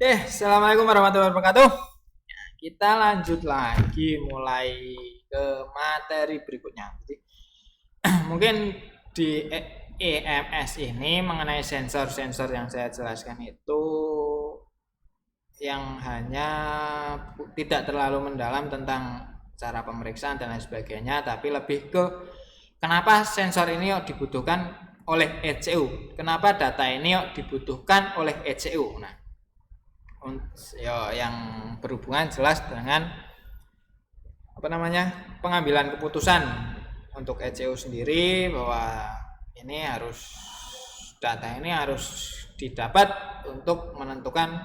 Assalamualaikum warahmatullahi wabarakatuh. Kita lanjut lagi mulai ke materi berikutnya. Jadi, mungkin di EMS ini mengenai sensor-sensor yang saya jelaskan itu yang hanya tidak terlalu mendalam tentang cara pemeriksaan dan lain sebagainya, tapi lebih ke kenapa sensor ini dibutuhkan oleh ECU, kenapa data ini dibutuhkan oleh ECU. Nah, yang berhubungan jelas dengan pengambilan keputusan untuk ECU sendiri, bahwa ini harus data ini harus didapat untuk menentukan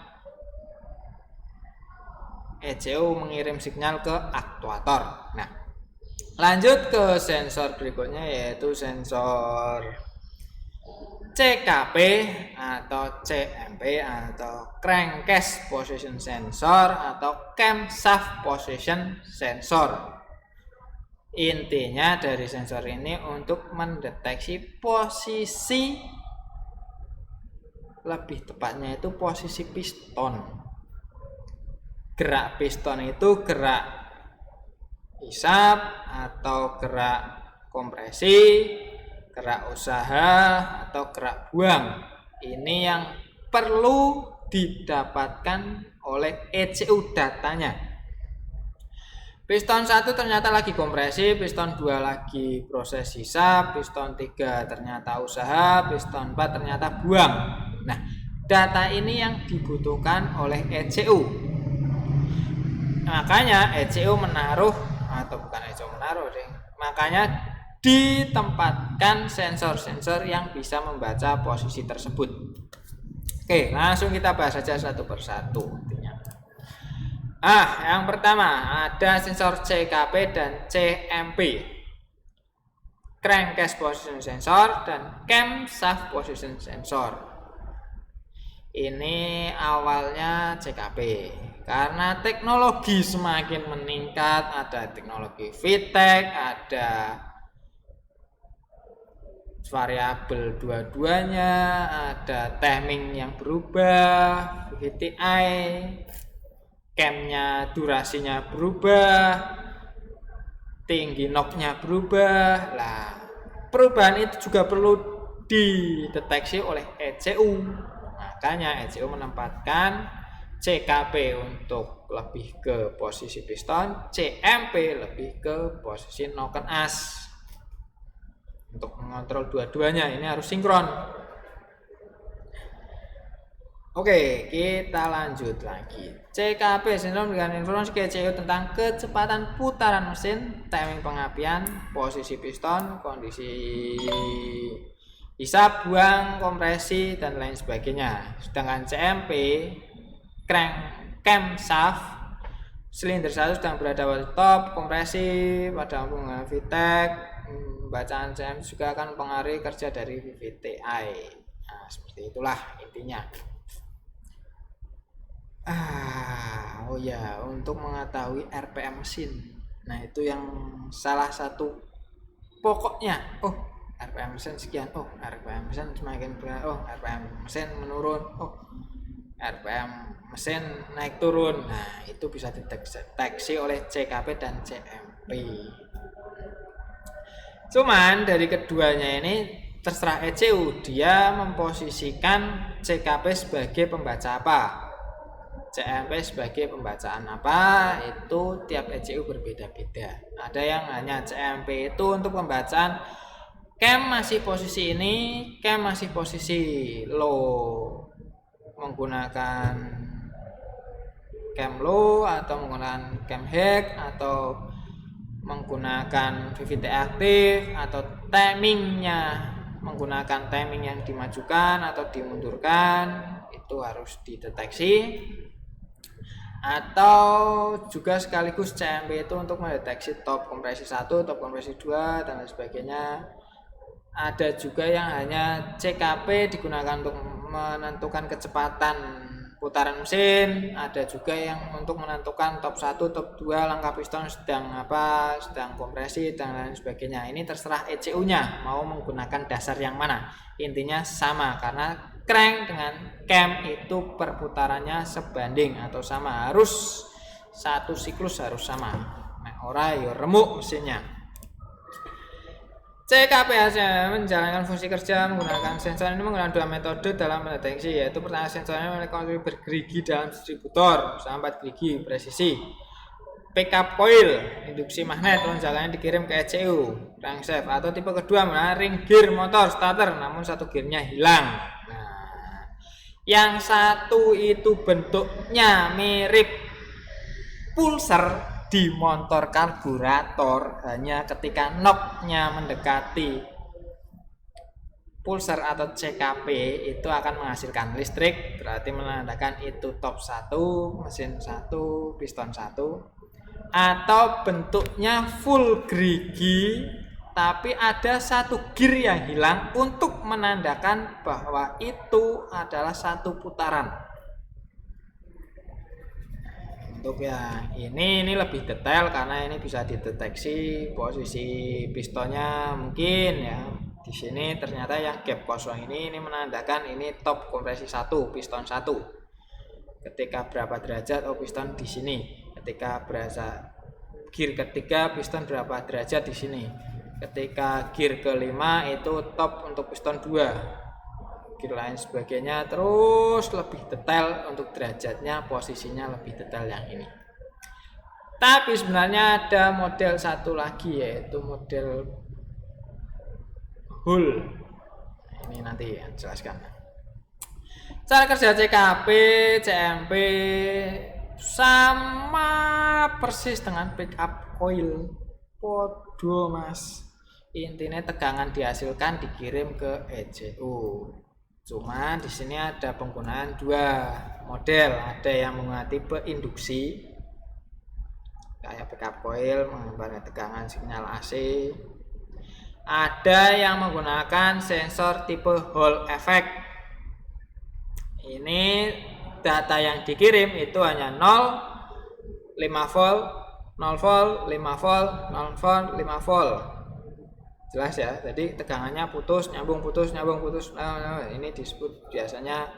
ECU mengirim sinyal ke aktuator. Nah, lanjut ke sensor berikutnya, yaitu sensor CKP atau CMP atau Crankcase Position Sensor atau Camshaft Position Sensor. Intinya dari sensor ini untuk mendeteksi posisi, lebih tepatnya itu posisi piston. Gerak piston itu gerak hisap atau gerak kompresi, gerak usaha atau gerak buang. Ini yang perlu didapatkan oleh ECU datanya. Piston 1 ternyata lagi kompresi, piston 2 lagi proses hisap, piston 3 ternyata usaha, piston 4 ternyata buang. Nah, data ini yang dibutuhkan oleh ECU. Makanya ECU menaruh, atau bukan ECU menaruh deh, makanya ditempatkan sensor-sensor yang bisa membaca posisi tersebut. Oke, langsung kita bahas saja satu persatu. Yang pertama ada sensor CKP dan CMP, Crankcase Position Sensor dan Camshaft Position Sensor. Ini awalnya CKP, karena teknologi semakin meningkat, ada teknologi VTEC, ada variabel dua-duanya, ada timing yang berubah, VTI, camnya durasinya berubah, tinggi knob-nya berubah. Lah, perubahan itu juga perlu dideteksi oleh ECU. Makanya ECU menempatkan CKP untuk lebih ke posisi piston, CMP lebih ke posisi noken as. Untuk mengontrol dua-duanya ini harus sinkron. Oke, kita lanjut lagi. CKP sensor memberikan informasi ke ECU tentang kecepatan putaran mesin, timing pengapian, posisi piston, kondisi hisap, buang, kompresi, dan lain sebagainya. Sedangkan CMP, camshaft, silinder 1 sedang berada pada top, kompresi pada hubungan VTEC, bacaan CM juga akan mempengaruhi kerja dari VTI. Nah, seperti itulah intinya. Untuk mengetahui RPM mesin. Nah, itu yang salah satu pokoknya. RPM mesin sekian. RPM mesin semakin berat. RPM mesin menurun. RPM mesin naik turun. Nah, itu bisa dideteksi oleh CKP dan CMP. Cuman dari keduanya ini terserah ECU, dia memposisikan CKP sebagai pembaca apa, CMP sebagai pembacaan apa, itu tiap ECU berbeda-beda. Ada yang hanya CMP itu untuk pembacaan cam masih posisi ini, cam masih posisi low, menggunakan cam low atau menggunakan cam hack atau menggunakan VVT aktif, atau timingnya menggunakan timing yang dimajukan atau dimundurkan, itu harus dideteksi. Atau juga sekaligus CMP itu untuk mendeteksi top kompresi 1, top kompresi 2, dan lain sebagainya. Ada juga yang hanya CKP digunakan untuk menentukan kecepatan putaran mesin, ada juga yang untuk menentukan top 1, top 2, langkah piston sedang apa, sedang kompresi, dan lain sebagainya. Ini terserah ECU-nya mau menggunakan dasar yang mana. Intinya sama, karena crank dengan cam itu perputarannya sebanding atau sama, harus satu siklus harus sama. Nek ora ya remuk mesinnya. CKP menjalankan fungsi kerja menggunakan sensor. Ini menggunakan dua metode dalam mendeteksi, yaitu pertama sensornya memiliki bergerigi dalam distributor sampai 4 gerigi presisi, pickup coil, induksi magnet, lonjakannya dikirim ke ECU, crankshaft, atau tipe kedua menggunakan ring gear motor starter namun satu gearnya hilang. Nah, yang satu itu bentuknya mirip pulser di motor karburator, hanya ketika knob-nya mendekati pulser atau CKP itu akan menghasilkan listrik, berarti menandakan itu top 1, mesin 1, piston 1. Atau bentuknya full gerigi tapi ada satu gear yang hilang untuk menandakan bahwa itu adalah satu putaran. Untuk yang ini lebih detail karena ini bisa dideteksi posisi pistonnya mungkin ya. Di sini ternyata yang gap kosong ini menandakan ini top kompresi 1, piston 1. Ketika berapa derajat, oh piston di sini. Ketika berasa gear ketiga, piston berapa derajat di sini. Ketika gear kelima itu top untuk piston 2. Gear lain sebagainya, terus lebih detail untuk derajatnya, posisinya lebih detail yang ini. Tapi sebenarnya ada model satu lagi, yaitu model Hull. Ini nanti ya, jelaskan. Cara kerja CKP, CMP sama persis dengan pickup coil. Podo mas. Intinya tegangan dihasilkan dikirim ke ECU. Cuma di sini ada penggunaan dua model, ada yang menggunakan tipe induksi kayak pickup coil mengembangkan tegangan sinyal AC, ada yang menggunakan sensor tipe Hall effect. Ini data yang dikirim itu hanya 0, 5 volt, 0 volt, 5 volt, 0 volt, 5 volt. Jelas ya, jadi tegangannya putus, nyambung putus, nyambung putus. Nah, ini disebut biasanya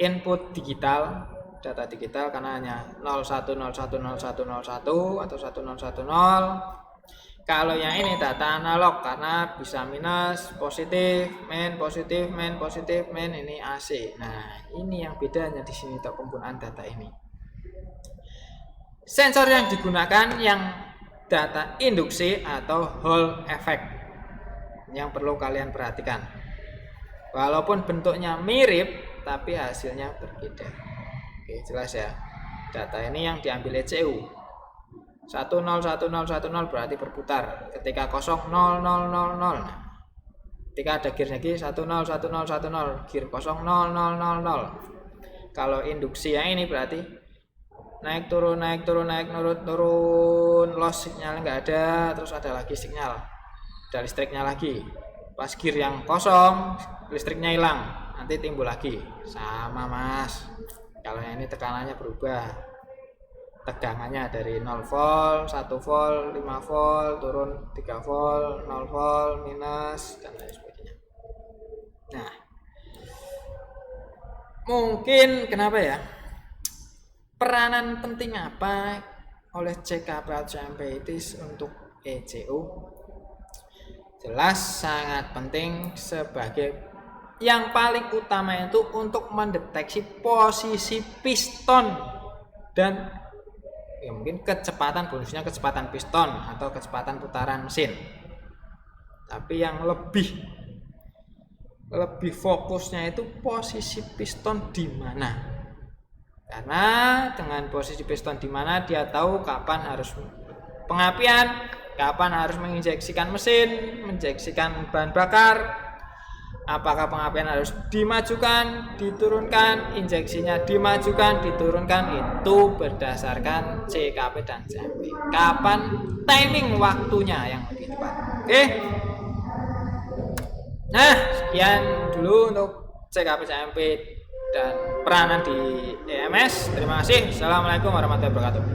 input digital, data digital karena hanya 01010101 atau 1010. Kalau yang ini data analog karena bisa minus, positif, main, positif, main, positif, main, ini AC. Nah, ini yang bedanya di sini untuk penggunaan data ini. Sensor yang digunakan yang data induksi atau Hall effect. Yang perlu kalian perhatikan, walaupun bentuknya mirip tapi hasilnya berbeda. Oke, jelas ya. Data ini yang diambil ECU 101010 berarti berputar. Ketika kosong 0000. Nah, ketika ada gear lagi 101010 gear kosong 0000. Kalau induksi yang ini berarti naik turun naik turun naik turun, loss sinyal nggak ada, terus ada lagi sinyal, ada listriknya lagi. Pas gear yang kosong listriknya hilang, nanti timbul lagi. Sama mas, kalau yang ini tekanannya berubah, tegangannya dari 0 volt, 1 volt, 5 volt, turun 3 volt, 0 volt, minus, dan lain sebagainya. Nah, mungkin kenapa ya, peranan penting apa oleh CKP atau CMP itu untuk ECU? Jelas sangat penting sebagai yang paling utama itu untuk mendeteksi posisi piston dan ya mungkin kecepatan, bonusnya kecepatan piston atau kecepatan putaran mesin. Tapi yang lebih fokusnya itu posisi piston di mana. Karena dengan posisi piston di mana dia tahu kapan harus pengapian, kapan harus menginjeksikan mesin, menginjeksikan bahan bakar, apakah pengapian harus dimajukan, diturunkan, injeksinya dimajukan, diturunkan, itu berdasarkan CKP dan CMP. Kapan timing waktunya yang lebih tepat. Oke. Nah, sekian dulu untuk CKP CMP dan peranan di EMS. Terima kasih. Assalamualaikum warahmatullahi wabarakatuh.